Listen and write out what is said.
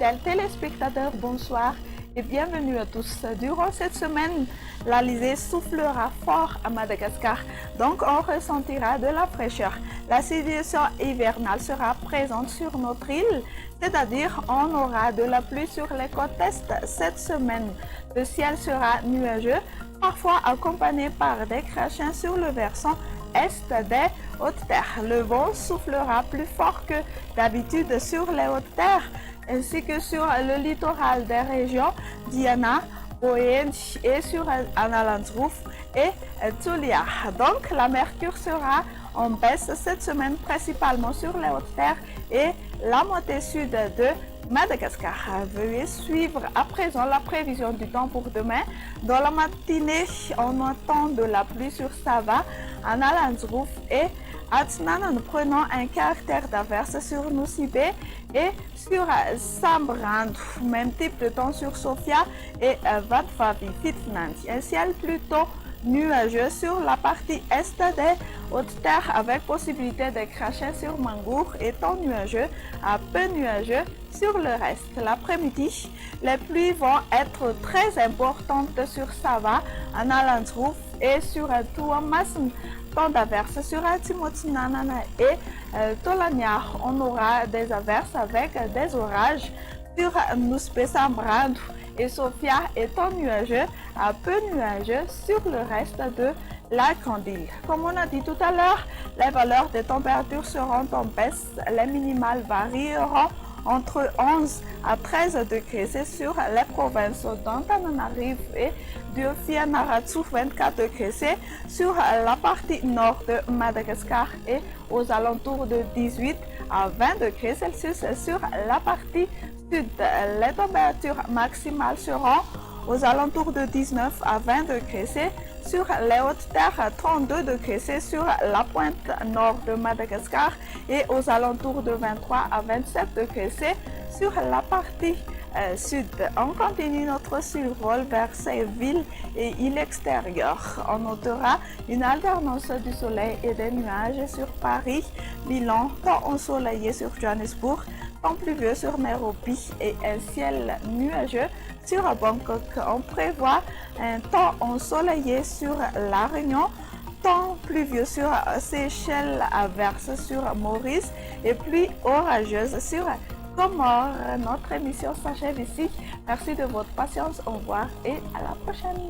Fidèles téléspectateurs, bonsoir et bienvenue à tous. Durant cette semaine, l'Alizé soufflera fort à Madagascar, donc on ressentira de la fraîcheur. La situation hivernale sera présente sur notre île, c'est-à-dire on aura de la pluie sur les côtes est cette semaine. Le ciel sera nuageux, parfois accompagné par des crachins sur le versant est des hautes-terres. Le vent soufflera plus fort que d'habitude sur les hautes-terres ainsi que sur le littoral des régions Diana, Boën et sur Analandsroof et Tulia. Donc la mercure sera en baisse cette semaine principalement sur les hautes-terres et la moitié sud de Madagascar. Veuillez suivre à présent la prévision du temps pour demain. Dans la matinée, on attend de la pluie sur Sava, Analandsroof et Atsnan en prenant un caractère d'averse sur Nosibé et sur Sambrand. Même type de temps sur Sofia et Vatvavi Fitnanti. Un ciel plutôt nuageux sur la partie est des hautes-terres avec possibilité de crachats sur Mangour et temps nuageux à peu nuageux sur le reste. L'après-midi, les pluies vont être très importantes sur Sava, Analandsroof et sur Tuamasan. Temps d'averses sur Timotinanana et Tolania. On aura des averses avec des orages sur Nuspé-Sambrand et Sofia étant nuageux à peu nuageux sur le reste de la grande île. Comme on a dit tout à l'heure, les valeurs des températures seront en baisse. Les minimales varieront entre 11 à 13 degrés. C'est sur les provinces d'Antananarivo et d'Ofianarazu 24 degrés. C'est sur la partie nord de Madagascar et aux alentours de 18 à 20 degrés Celsius sur la partie sud. Les températures maximales seront aux alentours de 19 à 20 degrés C. Sur les hautes-terres, 32 degrés C sur la pointe nord de Madagascar et aux alentours de 23 à 27 degrés C sur la partie sud. On continue notre survol vers ces villes et îles extérieures. On notera une alternance du soleil et des nuages sur Paris, Milan, temps ensoleillé sur Johannesburg, temps pluvieux sur Nairobi et un ciel nuageux sur Bangkok. On prévoit un temps ensoleillé sur La Réunion, temps pluvieux sur Seychelles, averse sur Maurice et pluie orageuse sur Comores. Notre émission s'achève ici. Merci de votre patience. Au revoir et à la prochaine.